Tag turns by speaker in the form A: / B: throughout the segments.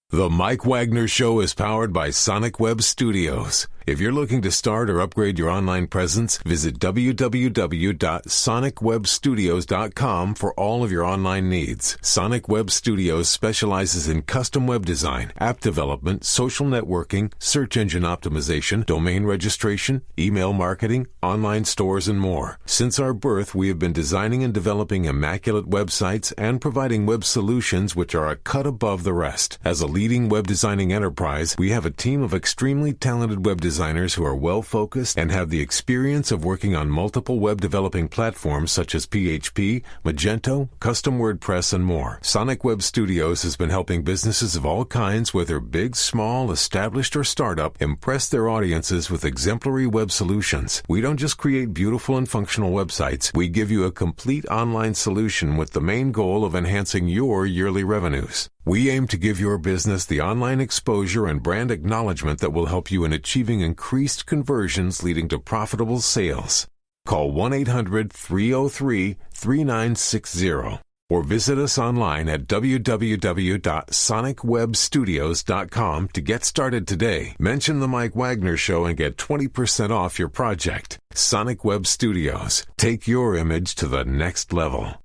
A: The Mike Wagner Show is powered by Sonic Web Studios. If you're looking to start or upgrade your online presence, visit www.sonicwebstudios.com for all of your online needs. Sonic Web Studios specializes in custom web design, app development, social networking, search engine optimization, domain registration, email marketing, online stores, and more. Since our birth, we have been designing and developing immaculate websites and providing web solutions which are a cut above the rest. As a leading web designing enterprise, we have a team of extremely talented web designers who are well-focused and have the experience of working on multiple web developing platforms such as PHP, Magento, custom WordPress, and more. Sonic Web Studios has been helping businesses of all kinds, whether big, small, established, or startup, impress their audiences with exemplary web solutions. We don't just create beautiful and functional websites. We give you a complete online solution with the main goal of enhancing your yearly revenues. We aim to give your business the online exposure and brand acknowledgement that will help you in achieving increased conversions leading to profitable sales. Call 1-800-303-3960 or visit us online at www.sonicwebstudios.com to get started today. Mention the Mike Wagner Show and get 20% off your project. Sonic Web Studios. Take your image to the next level.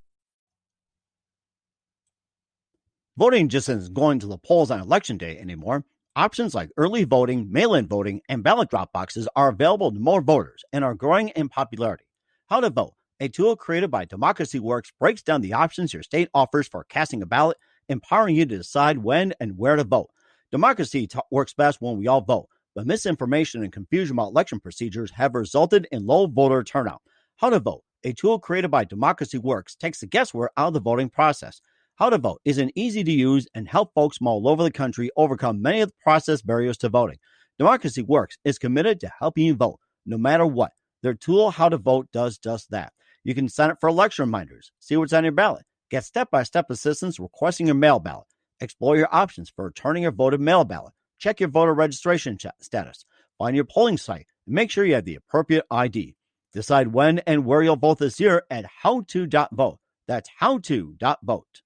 B: Voting just isn't going to the polls on Election Day anymore. Options like early voting, mail-in voting, and ballot drop boxes are available to more voters and are growing in popularity. How to Vote, a tool created by Democracy Works, breaks down the options your state offers for casting a ballot, empowering you to decide when and where to vote. Democracy works best when we all vote, but misinformation and confusion about election procedures have resulted in low voter turnout. How to Vote, a tool created by Democracy Works, takes the guesswork out of the voting process. How to Vote is an easy-to-use and help folks from all over the country overcome many of the process barriers to voting. Democracy Works is committed to helping you vote, no matter what. Their tool, How to Vote, does just that. You can sign up for election reminders, see what's on your ballot, get step-by-step assistance requesting your mail ballot, explore your options for returning your voted mail ballot, check your voter registration status, find your polling site, and make sure you have the appropriate ID. Decide when and where you'll vote this year at howto.vote. That's howto.vote.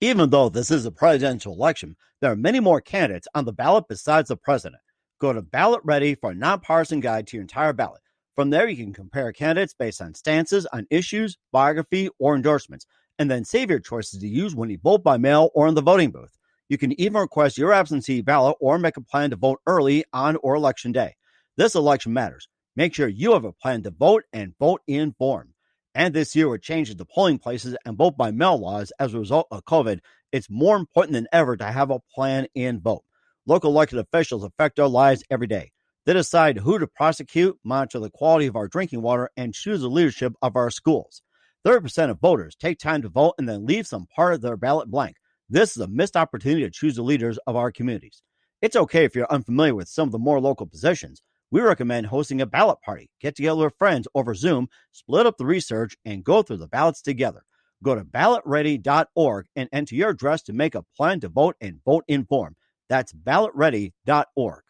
B: Even though this is a presidential election, there are many more candidates on the ballot besides the president. Go to Ballot Ready for a nonpartisan guide to your entire ballot. From there, you can compare candidates based on stances on issues, biography, or endorsements, and then save your choices to use when you vote by mail or in the voting booth. You can even request your absentee ballot or make a plan to vote early on or election day. This election matters. Make sure you have a plan to vote and vote informed. And this year, with changes to polling places and vote by mail laws as a result of COVID, it's more important than ever to have a plan and vote. Local elected officials affect our lives every day. They decide who to prosecute, monitor the quality of our drinking water, and choose the leadership of our schools. 30% of voters take time to vote and then leave some part of their ballot blank. This is a missed opportunity to choose the leaders of our communities. It's okay if you're unfamiliar with some of the more local positions. We recommend hosting a ballot party. Get together with friends over Zoom, split up the research, and go through the ballots together. Go to ballotready.org and enter your address to make a plan to vote and vote informed. That's ballotready.org.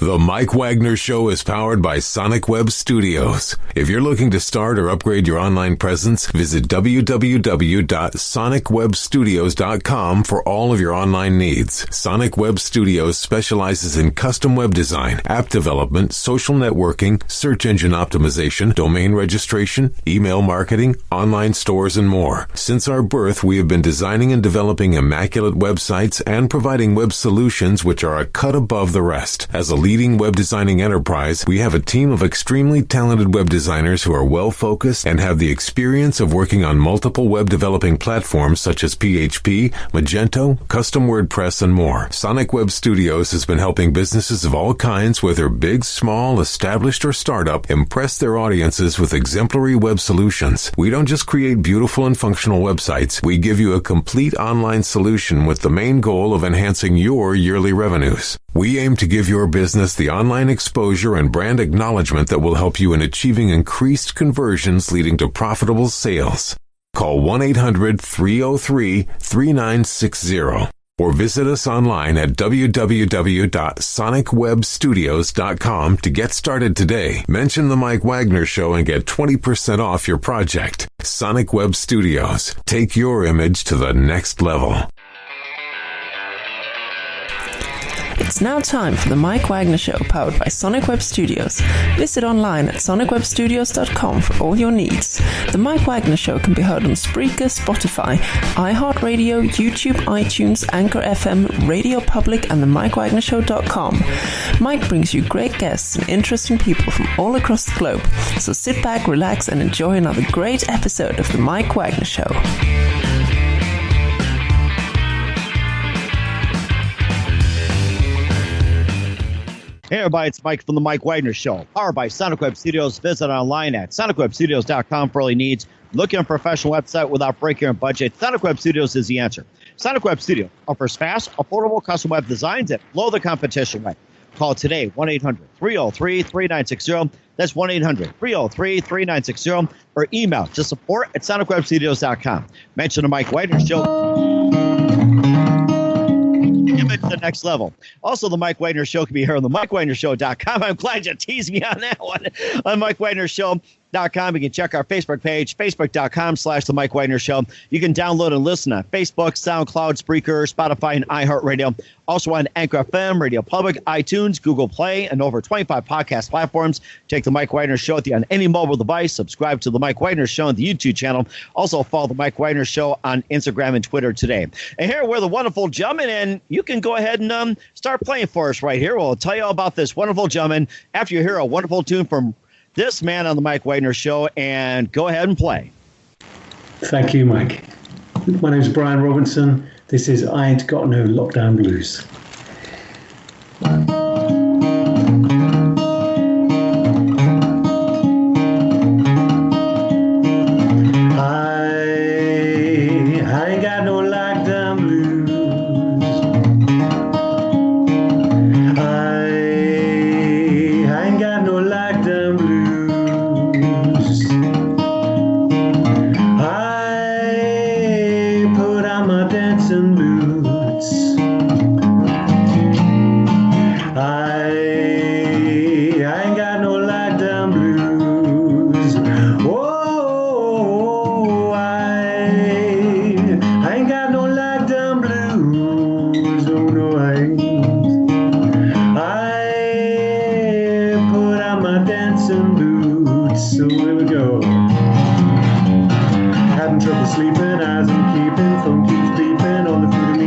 A: The Mike Wagner Show is powered by Sonic Web Studios. If you're looking to start or upgrade your online presence, visit www.sonicwebstudios.com for all of your online needs. Sonic Web Studios specializes in custom web design, app development, social networking, search engine optimization, domain registration, email marketing, online stores, and more. Since our birth, we have been designing and developing immaculate websites and providing web solutions which are a cut above the rest. As a leading web designing enterprise, we have a team of extremely talented web designers who are well-focused and have the experience of working on multiple web developing platforms such as PHP, Magento, custom WordPress, and more. Sonic Web Studios has been helping businesses of all kinds, whether big, small, established, or startup, impress their audiences with exemplary web solutions. We don't just create beautiful and functional websites. We give you a complete online solution with the main goal of enhancing your yearly revenues. We aim to give your business the online exposure and brand acknowledgement that will help you in achieving increased conversions leading to profitable sales. Call 1-800-303-3960 or visit us online at www.sonicwebstudios.com to get started today. Mention the Mike Wagner Show and get 20% off your project. Sonic Web Studios. Take your image to the next level.
C: It's now time for the Mike Wagner Show, powered by Sonic Web Studios. Visit online at sonicwebstudios.com for all your needs. The Mike Wagner Show can be heard on Spreaker, Spotify, iHeartRadio, YouTube, iTunes, Anchor FM, Radio Public, and the MikeWagnerShow.com. Mike brings you great guests and interesting people from all across the globe. So sit back, relax, and enjoy another great episode of the Mike Wagner Show.
B: Hey everybody, it's Mike from the Mike Wagner Show, powered by Sonic Web Studios. Visit online at sonicwebstudios.com for all your needs. Looking at a professional website without breaking your budget? Sonic Web Studios is the answer. Sonic Web Studio offers fast, affordable custom web designs that blow the competition away. Call today, 1-800-303-3960. That's 1-800-303-3960. Or email to support at sonicwebstudios.com. Mention the Mike Wagner Show. Give it to the next level. Also, the Mike Wagner Show can be heard on the MikeWagnerShow.com. I'm glad you teased me on that one. On MikeWagnerShow.com, you can check our Facebook page, Facebook.com/The Mike Wagner Show. You can download and listen on Facebook, SoundCloud, Spreaker, Spotify, and iHeartRadio. Also on Anchor FM, Radio Public, iTunes, Google Play, and over 25 podcast platforms. Take the Mike Wagner Show on any mobile device. Subscribe to the Mike Wagner Show on the YouTube channel. Also follow the Mike Wagner Show on Instagram and Twitter today. And here we're the wonderful gentleman, and you can go ahead and start playing for us right here. We'll tell you all about this wonderful gentleman after you hear a wonderful tune from this man on the Mike Wagner Show, and go ahead and play.
D: Thank you, Mike. My name is Bryan Robinson. This is I Ain't Got No Lockdown Blues. I ain't got no lockdown blues. I ain't got no lockdown blues. I put on my dancing boots. I ain't got no lockdown blues. Oh, I ain't got no lockdown blues. Oh no, I ain't. I put on my dancing boots. So here we go. Having trouble sleeping, eyes I'm keeping, phone keeps beeping, all the food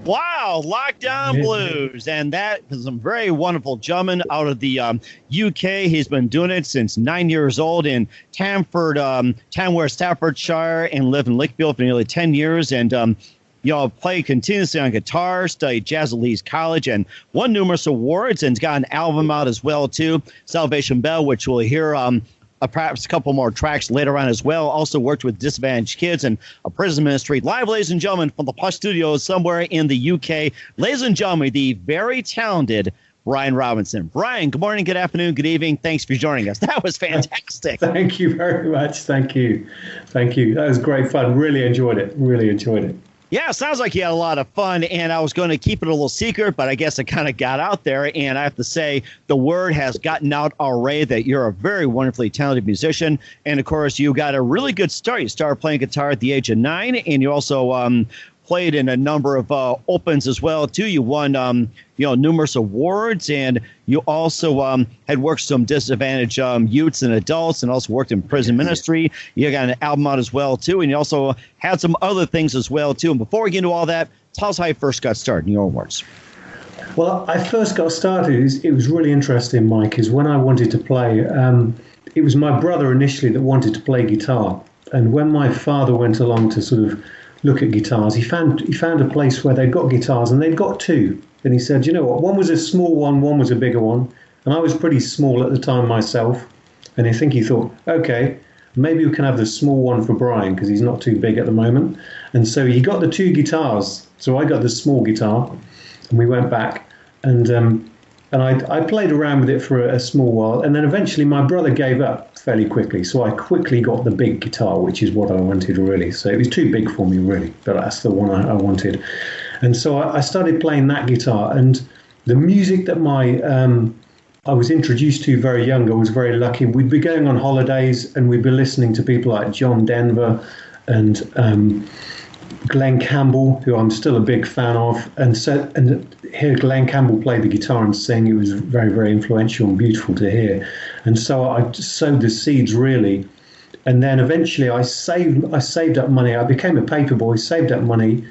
B: Wow, Lockdown Blues. And that is some very wonderful gentleman out of the UK. He's been doing it since 9 years old in Tamworth, Staffordshire, and lived in Lichfield for nearly 10 years. And, played continuously on guitar, studied jazz at Leeds College, and won numerous awards, and got an album out as well, too, Salvation Bell, which we'll hear perhaps a couple more tracks later on as well. Also worked with disadvantaged kids and a prison ministry. Live, ladies and gentlemen, from the Plush Studios somewhere in the UK. Ladies and gentlemen, the very talented Bryan Robinson. Bryan, good morning, good afternoon, good evening. Thanks for joining us. That was fantastic.
E: Thank you very much. Thank you. That was great fun. Really enjoyed it.
B: Yeah, sounds like you had a lot of fun, and I was going to keep it a little secret, but I guess it kind of got out there, and I have to say the word has gotten out already that you're a very wonderfully talented musician, and, of course, you got a really good start. You started playing guitar at the age of 9, and you also played in a number of opens as well, too. You won, numerous awards, and you also had worked some disadvantaged youths and adults, and also worked in prison ministry. You got an album out as well, too, and you also had some other things as well, too. And before we get into all that, tell us how you first got started in your own words.
E: Well, I first got started, it was really interesting, Mike, is when I wanted to play, it was my brother initially that wanted to play guitar. And when my father went along to sort of look at guitars, he found a place where they'd got guitars, and they'd got two. And he said, you know what, one was a small one was a bigger one. And I was pretty small at the time myself. And I think he thought, okay, maybe we can have the small one for Bryan because he's not too big at the moment. And so he got the two guitars. So I got the small guitar, and we went back. And I played around with it for a small while. And then eventually my brother gave up fairly quickly. So I quickly got the big guitar, which is what I wanted, really. So it was too big for me, really. But that's the one I wanted. And so I started playing that guitar. And the music that I was introduced to very young, I was very lucky. We'd be going on holidays, and we'd be listening to people like John Denver and Glenn Campbell, who I'm still a big fan of, and hear Glenn Campbell play the guitar and sing. It was very, very influential and beautiful to hear. And so I sowed the seeds, really. And then eventually I saved up money. I became a paper boy, saved up money,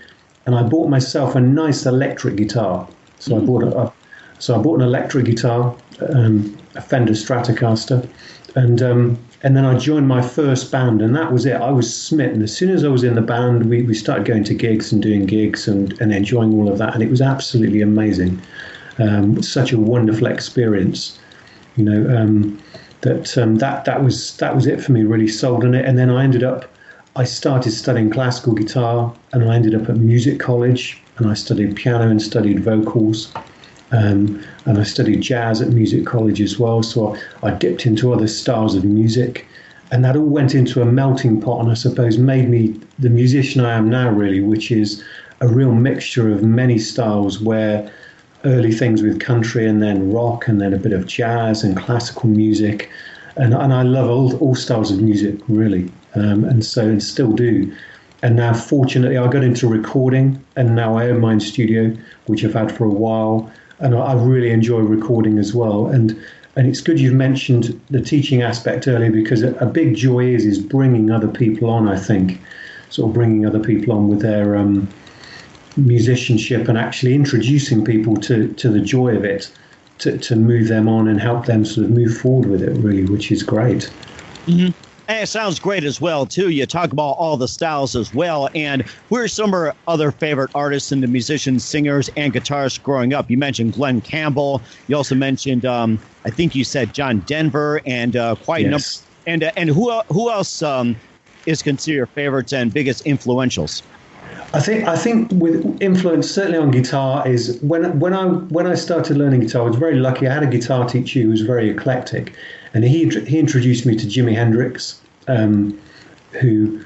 E: and I bought myself a nice electric guitar. So I bought an electric guitar, a Fender Stratocaster, and then I joined my first band, and that was it. I was smitten. As soon as I was in the band, we started going to gigs and doing gigs and enjoying all of that, and it was absolutely amazing. Such a wonderful experience, that was it for me. Really sold on it, and then I started studying classical guitar, and I ended up at music college, and I studied piano and studied vocals. And I studied jazz at music college as well, so I dipped into other styles of music, and that all went into a melting pot, and I suppose made me the musician I am now, really, which is a real mixture of many styles, where early things with country, and then rock, and then a bit of jazz and classical music, and I love all styles of music, really, and still do. And now, fortunately, I got into recording, and now I own my own studio, which I've had for a while. And I really enjoy recording as well. And it's good you've mentioned the teaching aspect earlier, because a big joy is bringing other people on, I think. Sort of bringing other people on with their musicianship, and actually introducing people to the joy of it, to move them on and help them sort of move forward with it, really, which is great.
B: Mm-hmm. And it sounds great as well, too. You talk about all the styles as well. And who are some of our other favorite artists and the musicians, singers, and guitarists growing up? You mentioned Glenn Campbell. You also mentioned, I think you said John Denver, and quite
E: yes.
B: a number. And who else is considered your favorites and biggest influentials?
E: I think with influence, certainly on guitar, is when I started learning guitar, I was very lucky. I had a guitar teacher who was very eclectic, and he introduced me to Jimi Hendrix, who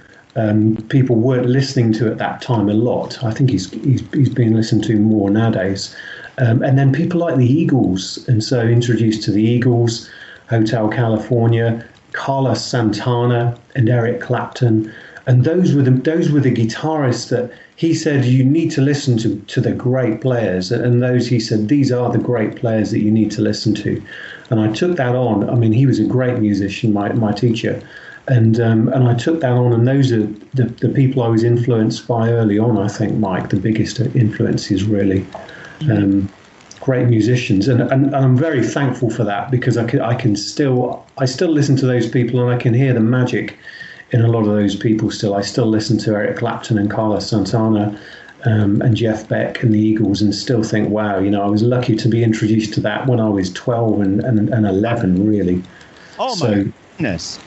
E: people weren't listening to at that time a lot. I think he's being listened to more nowadays. And then people like the Eagles, and so introduced to the Eagles, Hotel California, Carlos Santana, and Eric Clapton. And those were the guitarists that he said you need to listen to the great players, and those he said these are the great players that you need to listen to. And I took that on. I mean, he was a great musician, my teacher, and I took that on. And those are the people I was influenced by early on. I think, Mike, the biggest influences really. Great musicians, and I'm very thankful for that, because I still listen to those people, and I can hear the magic in a lot of those people still. I still listen to Eric Clapton and Carlos Santana and Jeff Beck and the Eagles, and still think, wow, I was lucky to be introduced to that when I was 12 and 11, really.
B: Oh, my goodness.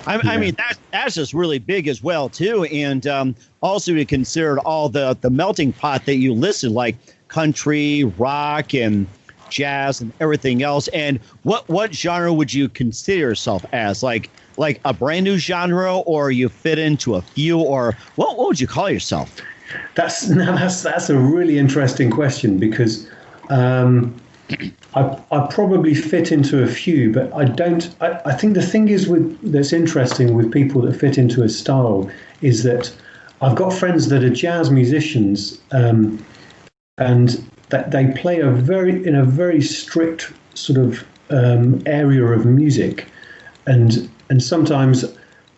B: I mean, that's just really big as well, too. And also you considered all the melting pot that you listed, like country, rock, and jazz, and everything else. And what genre would you consider yourself as? Like a brand new genre, or you fit into a few, or what would you call yourself? That's
E: a really interesting question, because I probably fit into a few, but I don't. I think the thing is that's interesting with people that fit into a style is that I've got friends that are jazz musicians, and that they play in a very strict sort of area of music, and sometimes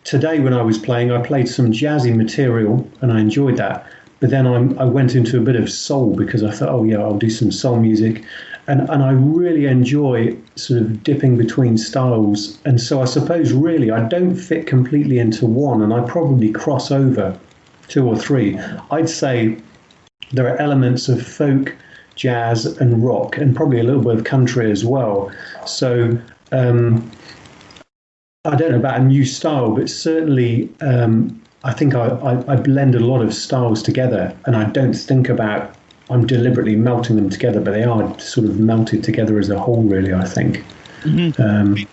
E: today when I was playing, I played some jazzy material and I enjoyed that. But then I went into a bit of soul, because I thought, oh yeah, I'll do some soul music. And I really enjoy sort of dipping between styles. And so I suppose really I don't fit completely into one, and I probably cross over two or three. I'd say there are elements of folk, jazz and rock, and probably a little bit of country as well. So I don't know about a new style, but certainly I think I blend a lot of styles together, and I don't think about I'm deliberately melting them together, but they are sort of melted together as a whole, really, I think. Mm-hmm.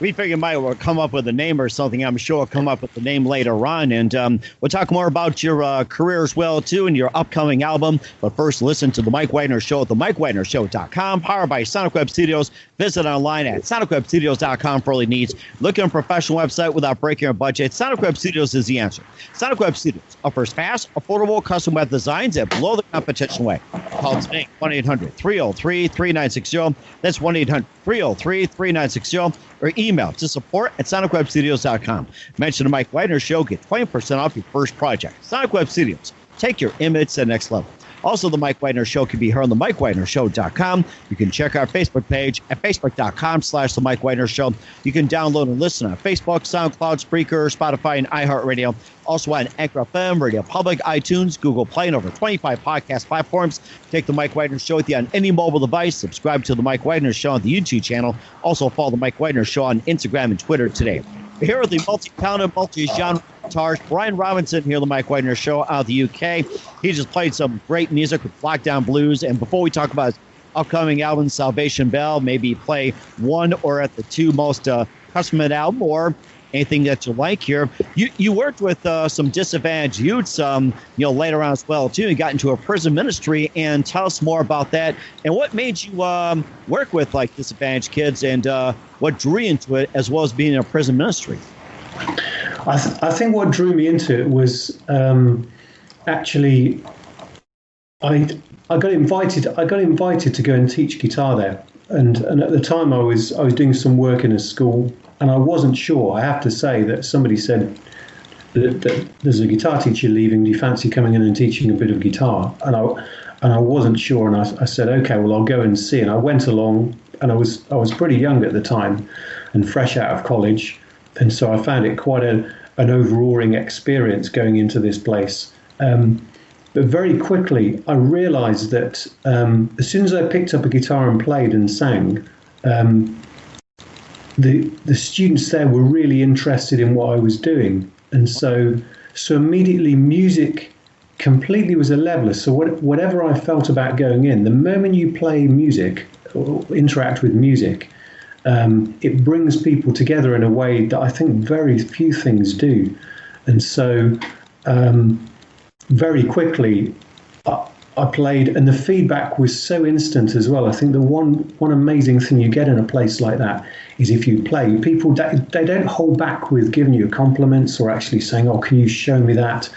B: We figured we'll come up with a name or something. I'm sure we'll come up with the name later on. And we'll talk more about your career as well, too, and your upcoming album. But first, listen to The Mike Wagner Show at themikewagnershow.com, powered by Sonic Web Studios. Visit online at sonicwebstudios.com for all your needs. Look at a professional website without breaking your budget. Sonic Web Studios is the answer. Sonic Web Studios offers fast, affordable, custom web designs that blow the competition away. Call today, 1-800-303-3960. That's 1-800-303-3960. Or email to support@sonicwebstudios.com. Mention the Mike Wagner Show. Get 20% off your first project. Sonic Web Studios. Take your image to the next level. Also, the Mike Wagner Show can be heard on the MikeWagnerShow.com. You can check our Facebook page at Facebook.com/The Mike Wagner Show. You can download and listen on Facebook, SoundCloud, Spreaker, Spotify, and iHeartRadio. Also on Anchor FM, Radio Public, iTunes, Google Play, and over 25 podcast platforms. Take the Mike Wagner Show with you on any mobile device. Subscribe to the Mike Wagner Show on the YouTube channel. Also follow the Mike Wagner Show on Instagram and Twitter today. Here with the multi-talented, multi-genre guitarist Bryan Robinson here on the Mike Wagner Show out of the UK. He just played some great music with Lockdown Blues. And before we talk about his upcoming album, Salvation Bell, maybe play one or at the two most custom-made album, or anything that you like here. You worked with some disadvantaged youths, later on as well, too. You got into a prison ministry, and tell us more about that. And what made you work with like disadvantaged kids, and what drew you into it, as well as being in a prison ministry?
E: I think what drew me into it was actually I got invited to go and teach guitar there, and at the time I was doing some work in a school. And I wasn't sure. I have to say that somebody said that there's a guitar teacher leaving. Do you fancy coming in and teaching a bit of guitar? And I wasn't sure. And I said, okay, well, I'll go and see. And I went along. And I was pretty young at the time, and fresh out of college. And so I found it quite an overawing experience going into this place. But very quickly, I realised that as soon as I picked up a guitar and played and sang, the students there were really interested in what I was doing, and so immediately music completely was a leveler. So whatever I felt about going in, the moment you play music or interact with music, it brings people together in a way that I think very few things do. And so very quickly I played, and the feedback was so instant as well. I think the one amazing thing you get in a place like that is if you play, people they don't hold back with giving you compliments or actually saying, "Oh, can you show me that?"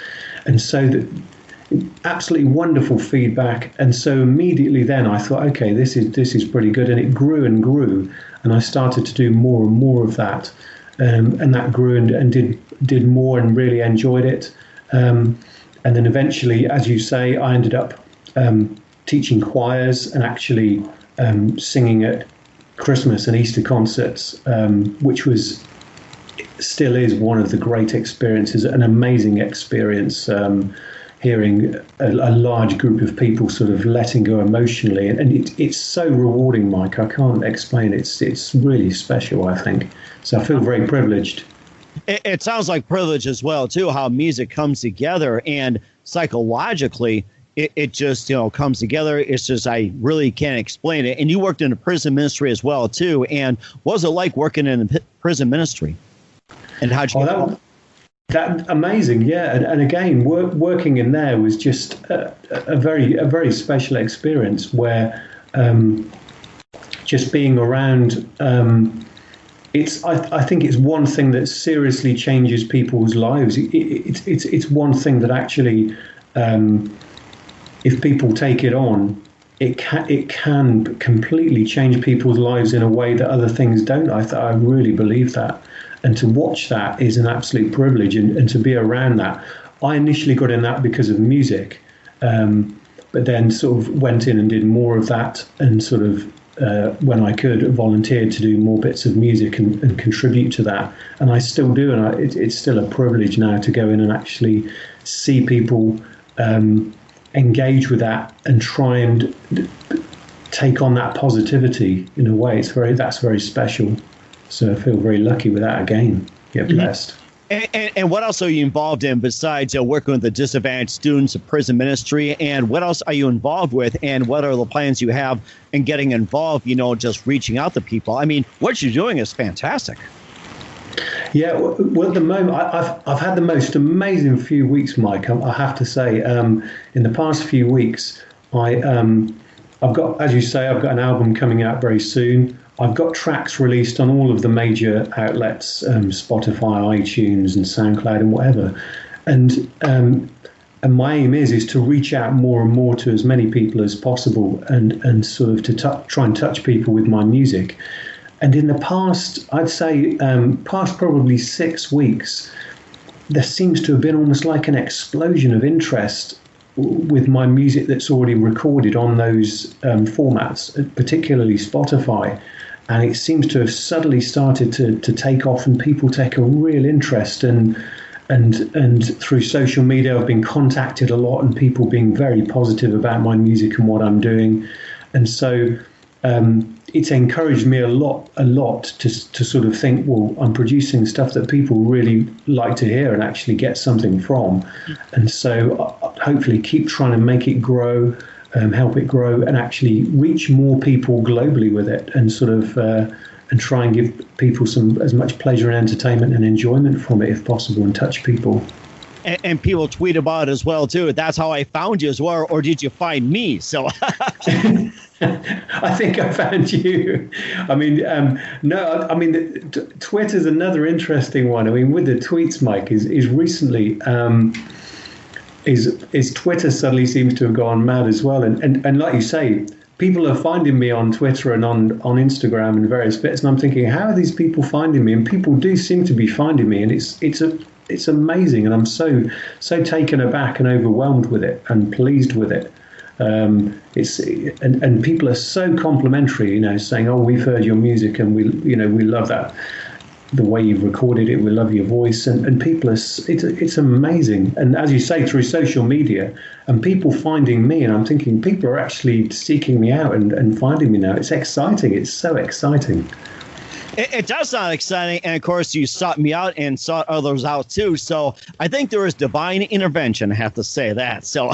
E: And so that absolutely wonderful feedback. And so immediately then I thought, okay, this is pretty good, and it grew and grew, and I started to do more and more of that, and that grew and did more and really enjoyed it. And then eventually, as you say, I ended up teaching choirs and actually singing at Christmas and Easter concerts, which still is one of the great experiences, an amazing experience, hearing a large group of people sort of letting go emotionally. And it's so rewarding, Mike. I can't explain. It's really special, I think. So I feel very privileged.
B: It sounds like privilege as well, too, how music comes together, and psychologically it just, comes together. It's just, I really can't explain it. And you worked in a prison ministry as well, too. And what was it like working in the prison ministry? And how'd you get
E: that amazing, yeah. And again, working in there was just a very special experience where just being around. I think it's one thing that seriously changes people's lives. It's one thing that actually, if people take it on, it can completely change people's lives in a way that other things don't. I really believe that. And to watch that is an absolute privilege, and to be around that. I initially got in that because of music, but then sort of went in and did more of that, and sort of, when I could, volunteered to do more bits of music and contribute to that. And I still do, and it's still a privilege now to go in and actually see people engage with that and try and take on that positivity in a way. That's very special. So I feel very lucky with that again. Get blessed.
B: And what else are you involved in besides working with the disadvantaged students of prison ministry? And what else are you involved with? And what are the plans you have in getting involved, just reaching out to people? I mean, what you're doing is fantastic.
E: Yeah, well, at the moment, I've had the most amazing few weeks, Mike, I have to say. In the past few weeks, I've got, as you say, I've got an album coming out very soon. I've got tracks released on all of the major outlets, Spotify, iTunes, and SoundCloud, and whatever. And my aim is to reach out more and more to as many people as possible, and sort of to try and touch people with my music. And in the past, I'd say, past probably 6 weeks, there seems to have been almost like an explosion of interest with my music that's already recorded on those formats, particularly Spotify. And it seems to have suddenly started to take off, and people take a real interest. And through social media, I've been contacted a lot, and people being very positive about my music and what I'm doing. And so it's encouraged me a lot to sort of think, well, I'm producing stuff that people really like to hear and actually get something from. And so hopefully keep trying to make it grow, help it grow, and actually reach more people globally with it, and sort of and try and give people as much pleasure and entertainment and enjoyment from it if possible, and touch people.
B: And people tweet about it as well, too. That's how I found you as well. Or did you find me? So
E: I think I found you. I mean, no, I mean, Twitter's another interesting one. I mean, with the tweets, Mike, is recently, is Twitter suddenly seems to have gone mad as well. And like you say, people are finding me on Twitter and on Instagram and various bits. And I'm thinking, how are these people finding me? And people do seem to be finding me. And it's amazing. And I'm so taken aback and overwhelmed with it and pleased with it. And people are so complimentary, saying, "Oh, we've heard your music and we love that, the way you've recorded it. We love your voice." And people it's amazing. And as you say, through social media and people finding me, and I'm thinking people are actually seeking me out and finding me now. It's exciting. It's so exciting.
B: It does sound exciting, and of course, you sought me out and sought others out too. So I think there is divine intervention. I have to say that. So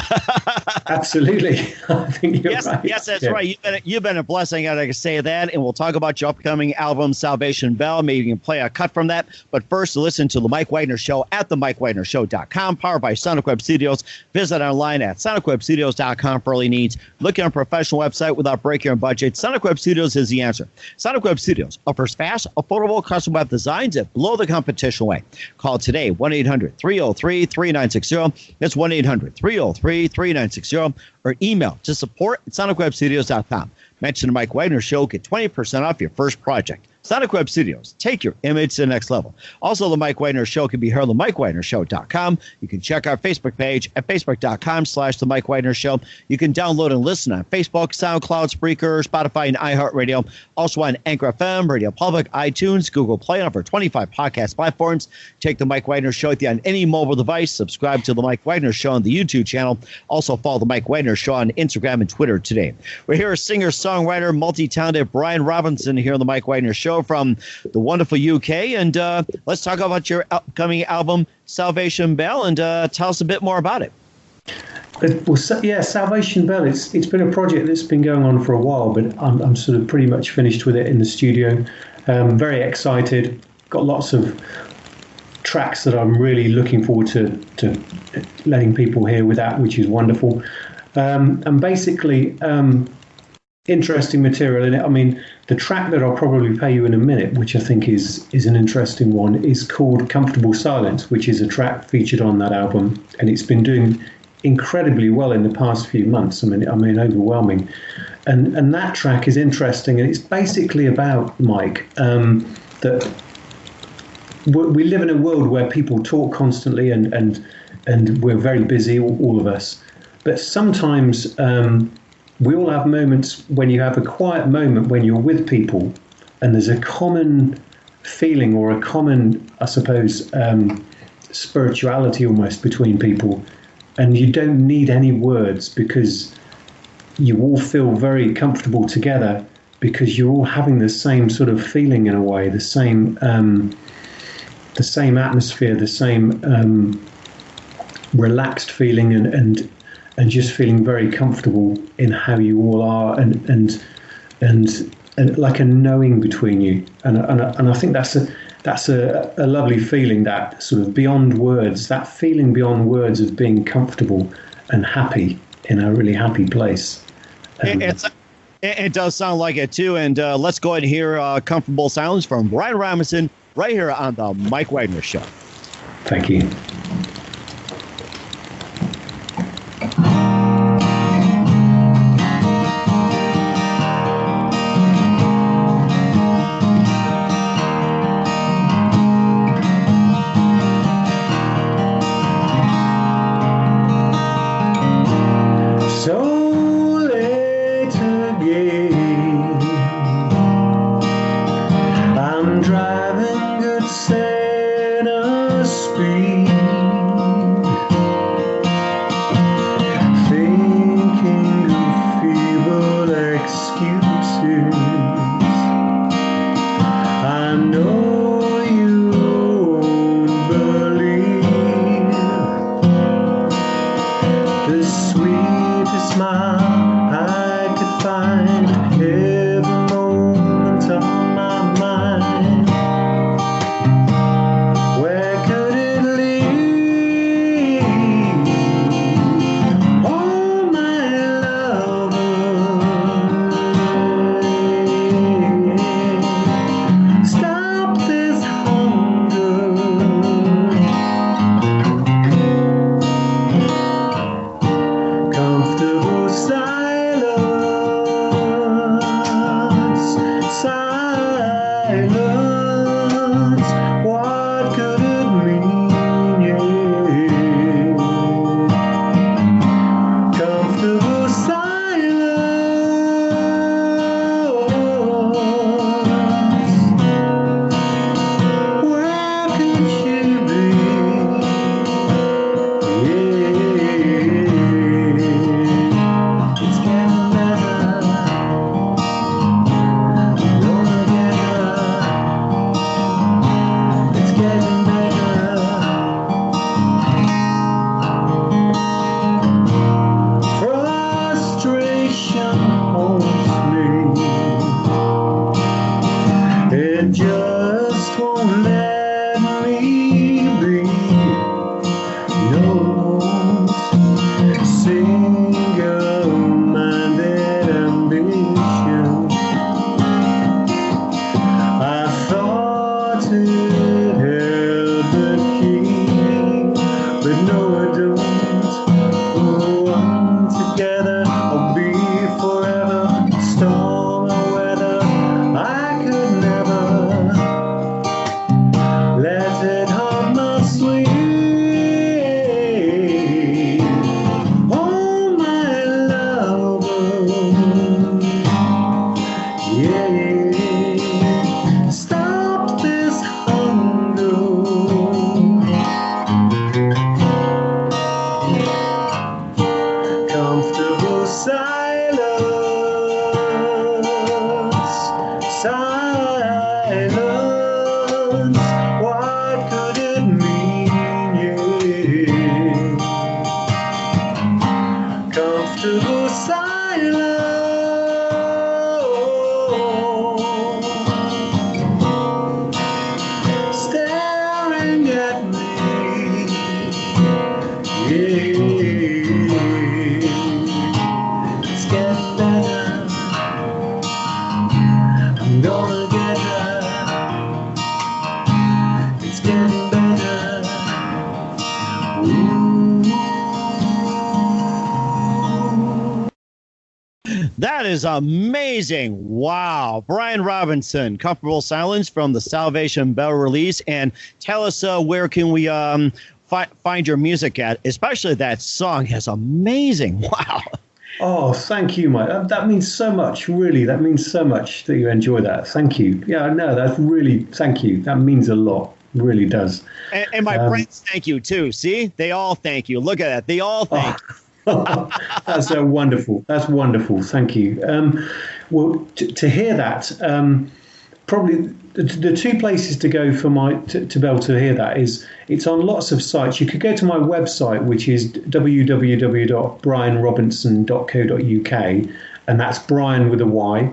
E: absolutely, I think you're right.
B: Yes, that's right. You've been a blessing. I gotta say that, and we'll talk about your upcoming album, Salvation Bell. Maybe you can play a cut from that. But first, listen to the Mike Wagner Show at themikewagnershow.com, powered by Sonic Web Studios. Visit online at sonicwebstudios.com for all your needs. Look at a professional website without breaking your budget. Sonic Web Studios is the answer. Sonic Web Studios offers fast, affordable custom web designs that blow the competition away. Call today, 1-800-303-3960. That's 1-800-303-3960. Or email to support@sonicwebstudios.com. Mention the Mike Wagner Show. Get 20% off your first project. Sonic Web Studios. Take your image to the next level. Also, the Mike Wagner Show can be heard on themikewagnershow.com. You can check our Facebook page at facebook.com/The Mike Wagner Show. You can download and listen on Facebook, SoundCloud, Spreaker, Spotify, and iHeartRadio. Also on Anchor FM, Radio Public, iTunes, Google Play, and over 25 podcast platforms. Take the Mike Wagner Show with you on any mobile device. Subscribe to the Mike Wagner Show on the YouTube channel. Also follow the Mike Wagner Show on Instagram and Twitter today. We're here, singer-songwriter, multi-talented Bryan Robinson here on the Mike Wagner Show from the wonderful UK. And let's talk about your upcoming album, Salvation Bell, and tell us a bit more about it.
E: Well, Salvation Bell, it's been a project that's been going on for a while, but I'm sort of pretty much finished with it in the studio. Very excited. Got lots of tracks that I'm really looking forward to letting people hear with that, which is wonderful. And basically, interesting material in it. I mean, the track that I'll probably play you in a minute, which I think is an interesting one, is called Comfortable Silence, which is a track featured on that album. And it's been doing incredibly well in the past few months. I mean, overwhelming. And that track is interesting. And it's basically about, Mike, that we live in a world where people talk constantly and we're very busy, all of us. But sometimes we all have moments when you have a quiet moment when you're with people and there's a common feeling or a common, I suppose, spirituality almost between people. And you don't need any words because you all feel very comfortable together because you're all having the same sort of feeling in a way, the same atmosphere, the same relaxed feeling and just feeling very comfortable in how you all are and like a knowing between you. And I think that's a lovely feeling, that sort of beyond words, that feeling beyond words of being comfortable and happy in a really happy place.
B: It does sound like it too. And let's go ahead and hear Comfortable Silence from Bryan Robinson right here on the Mike Wagner Show.
E: Thank you.
D: Where could it lead?
B: That is amazing. Wow. Bryan Robinson, Comfortable Silence from the Salvation Bell release. And tell us where can we find your music at, especially that song is amazing. Wow.
E: Oh, thank you, Mike. That means so much, really. That means so much that you enjoy that. Thank you. Yeah, no, that's really, thank you. That means a lot. It really does.
B: And my friends thank you, too. See? They all thank you. Look at that. They all thank you.
E: That's wonderful. That's wonderful. Thank you. Well, to hear that, probably the two places to go for to be able to hear that is it's on lots of sites. You could go to my website, which is www.bryanrobinson.co.uk, and that's Bryan with a Y.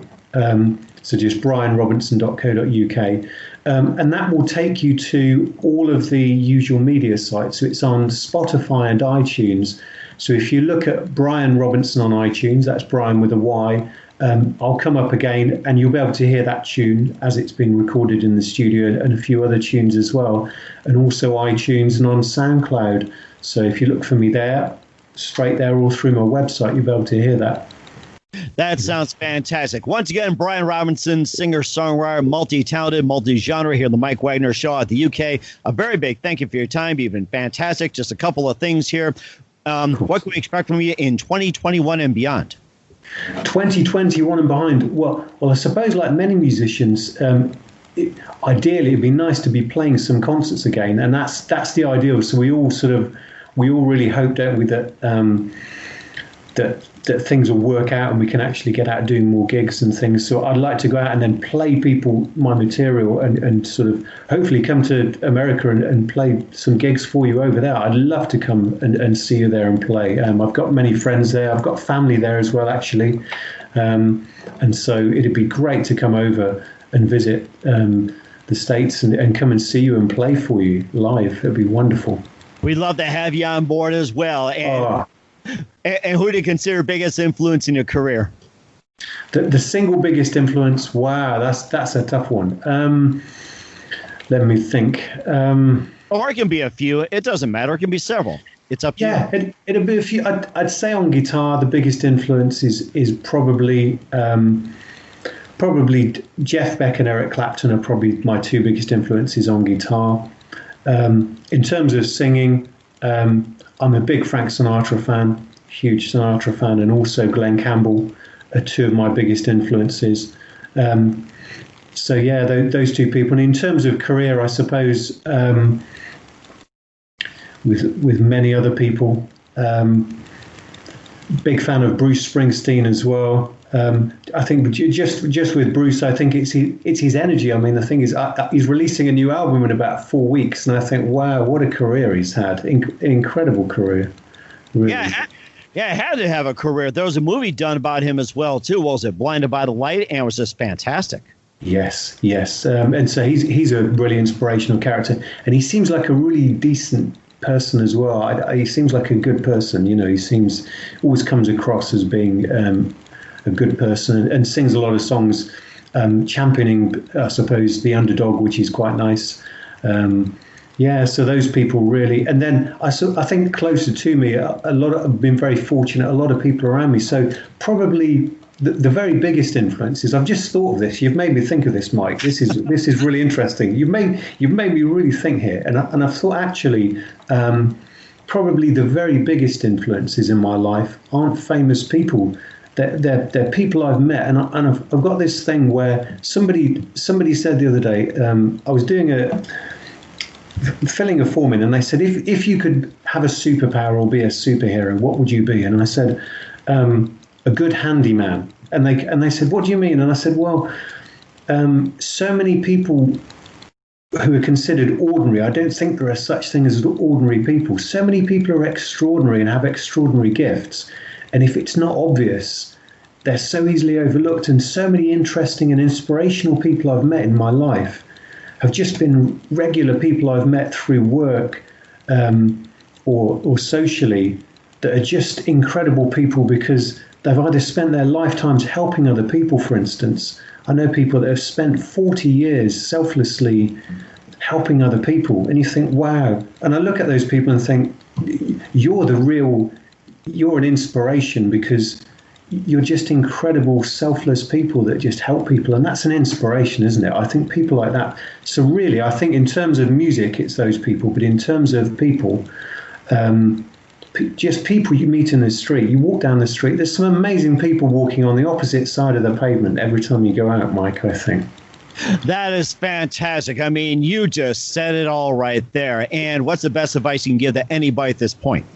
E: So just bryanrobinson.co.uk. And that will take you to all of the usual media sites. So it's on Spotify and iTunes. So if you look at Bryan Robinson on iTunes, that's Bryan with a Y, I'll come up again and you'll be able to hear that tune as it's been recorded in the studio and a few other tunes as well. And also iTunes and on SoundCloud. So if you look for me there, straight there or through my website, you'll be able to hear that.
B: That sounds fantastic. Once again, Bryan Robinson, singer-songwriter, multi-talented, multi-genre here on the Mike Wagner Show at the UK. A very big thank you for your time. You've been fantastic. Just a couple of things here. What can we expect from you in 2021 and beyond?
E: 2021 and behind. Well, I suppose like many musicians, ideally it'd be nice to be playing some concerts again, and that's the ideal. So we all really hope, don't we, that things will work out and we can actually get out doing more gigs and things. So I'd like to go out and then play people my material and sort of hopefully come to America and play some gigs for you over there. I'd love to come and see you there and play. I've got many friends there. I've got family there as well, actually. And so it'd be great to come over and visit the States and come and see you and play for you live. It'd be wonderful.
B: We'd love to have you on board as well. And who do you consider biggest influence in your career?
E: The single biggest influence? Wow, that's a tough one. Let me think.
B: Or it can be a few. It doesn't matter. It can be several. It's up to you.
E: Yeah, it'll be a few. I'd say on guitar, the biggest influence is probably Jeff Beck and Eric Clapton are probably my two biggest influences on guitar. In terms of singing, I'm a big Frank Sinatra fan, huge Sinatra fan, and also Glenn Campbell are two of my biggest influences. So yeah, those two people. And in terms of career, I suppose with many other people, big fan of Bruce Springsteen as well. I think just with Bruce, I think it's his energy. I mean, the thing is, he's releasing a new album in about 4 weeks, and I think, wow, what a career he's had! Incredible career. Really.
B: Yeah, it had to have a career. There was a movie done about him as well, too. What was it, Blinded by the Light? And it was just fantastic.
E: Yes. And so he's a really inspirational character, and he seems like a really decent person as well. He seems like a good person. You know, he always comes across as being a good person and sings a lot of songs championing, I suppose, the underdog, which is quite nice. So those people really. And then I think closer to me, I've been very fortunate, a lot of people around me. So probably the very biggest influence is, I've just thought of this. You've made me think of this, Mike. This is really interesting. You've made me really think here. And I've thought actually probably the very biggest influences in my life aren't famous people. They're people I've met, and I've got this thing where somebody said the other day, I was filling a form in, and they said, if you could have a superpower or be a superhero, what would you be? And I said, a good handyman. And they said, what do you mean? And I said, well, so many people who are considered ordinary, I don't think there are such things as ordinary people. So many people are extraordinary and have extraordinary gifts. And if it's not obvious, they're so easily overlooked. And so many interesting and inspirational people I've met in my life have just been regular people I've met through work or socially, that are just incredible people because they've either spent their lifetimes helping other people, for instance. I know people that have spent 40 years selflessly helping other people. And you think, wow. And I look at those people and think, you're an inspiration because you're just incredible, selfless people that just help people. And that's an inspiration, isn't it? I think people like that. So really, I think in terms of music, it's those people. But in terms of people, just people you meet in the street, you walk down the street, there's some amazing people walking on the opposite side of the pavement every time you go out, Mike, I think.
B: That is fantastic. I mean, you just said it all right there. And what's the best advice you can give to anybody at this point?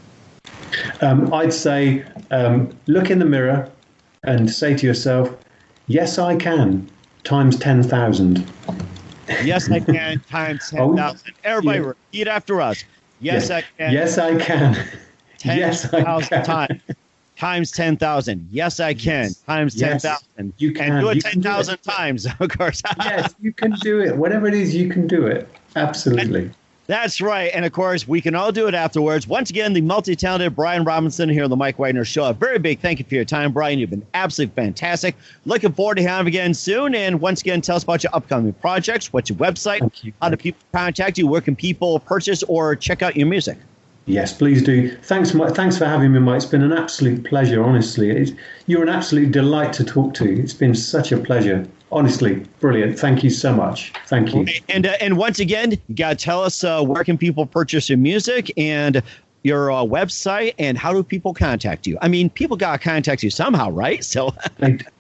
E: I'd say look in the mirror and say to yourself, yes, I can, times 10,000.
B: Yes, I can, times 10,000. Everybody repeat after us. Yes, I can.
E: Yes, I can. Yes, I can.
B: Times 10,000. Yes, I can. Times 10,000.
E: You can.
B: And do it 10,000 times, of course.
E: Yes, you can do it. Whatever it is, you can do it. Absolutely.
B: That's right. And of course, we can all do it afterwards. Once again, the multi-talented Bryan Robinson here on the Mike Wagner Show. A very big thank you for your time, Bryan. You've been absolutely fantastic. Looking forward to having you again soon. And once again, tell us about your upcoming projects. What's your website? How do people contact you? Where can people purchase or check out your music?
E: Yes, please do. Thanks for having me, Mike. It's been an absolute pleasure, honestly. You're an absolute delight to talk to. It's been such a pleasure. Honestly, brilliant. Thank you so much. Thank you.
B: And once again, you got to tell us where can people purchase your music and your website, and how do people contact you? I mean, people got to contact you somehow, right? So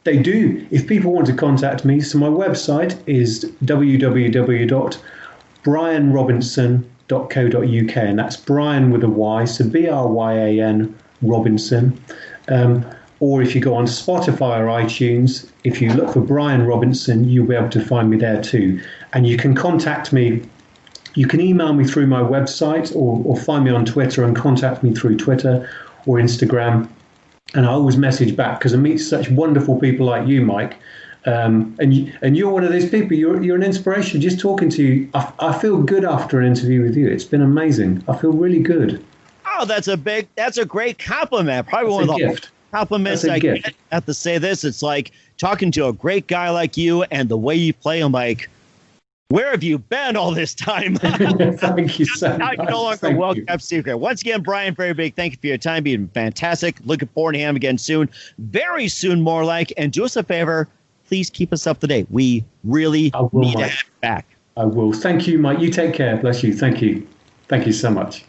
E: they do. If people want to contact me, so my website is www.bryanrobinson.co.uk, and that's Bryan with a Y, so Bryan Robinson. Or if you go on Spotify or iTunes, if you look for Bryan Robinson, you'll be able to find me there too. And you can contact me. You can email me through my website, or find me on Twitter and contact me through Twitter or Instagram. And I always message back because I meet such wonderful people like you, Mike. And you're one of those people. You're an inspiration. Just talking to you, I feel good after an interview with you. It's been amazing. I feel really good.
B: Oh, that's a great compliment. Probably one of the
E: gift.
B: Compliments I get. I have to say this. It's like talking to a great guy like you, and the way you play. I'm like, where have you been all this time?
E: Thank you so much.
B: No longer well-kept secret. Once again, Bryan, very big thank you for your time. Being fantastic. Looking forward to having him again soon. Very soon, more like. And do us a favor. Please keep us up to date. We really need to have you back.
E: I will. Thank you, Mike. You take care. Bless you. Thank you. Thank you so much.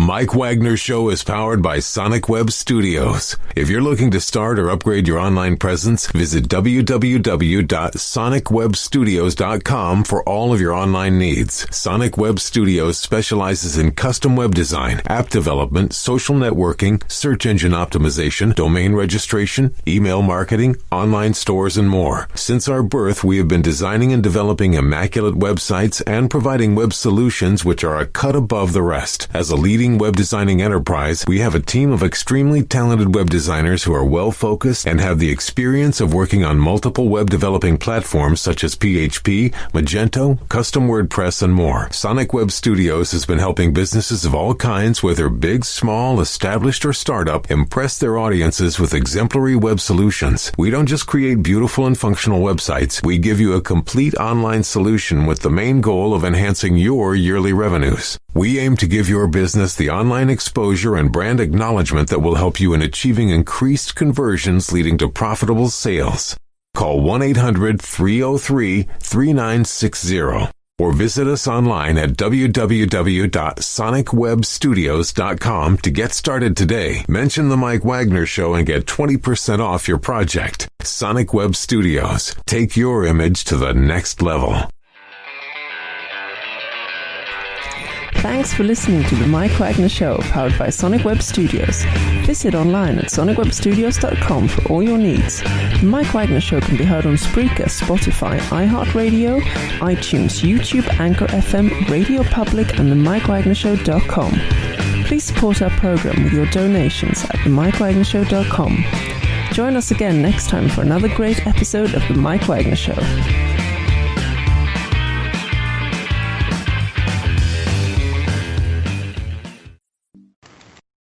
A: Mike Wagner Show is powered by Sonic Web Studios. If you're looking to start or upgrade your online presence, visit www.sonicwebstudios.com for all of your online needs. Sonic Web Studios specializes in custom web design, app development, social networking, search engine optimization, domain registration, email marketing, online stores, and more. Since our birth, we have been designing and developing immaculate websites and providing web solutions which are a cut above the rest. As a leading web designing enterprise, we have a team of extremely talented web designers who are well-focused and have the experience of working on multiple web developing platforms such as PHP, Magento, custom WordPress, and more. Sonic Web Studios has been helping businesses of all kinds, whether big, small, established, or startup, impress their audiences with exemplary web solutions. We don't just create beautiful and functional websites. We give you a complete online solution with the main goal of enhancing your yearly revenues. We aim to give your business the online exposure and brand acknowledgement that will help you in achieving increased conversions leading to profitable sales. Call 1-800-303-3960 or visit us online at www.sonicwebstudios.com to get started today. Mention the Mike Wagner Show and get 20% off your project. Sonic Web Studios. Take your image to the next level.
C: Thanks for listening to the Mike Wagner Show, powered by Sonic Web Studios. Visit online at sonicwebstudios.com for all your needs. The Mike Wagner Show can be heard on Spreaker, Spotify, iHeartRadio, iTunes, YouTube, Anchor FM, Radio Public, and themikewagnershow.com. Please support our program with your donations at themikewagnershow.com. Join us again next time for another great episode of The Mike Wagner Show.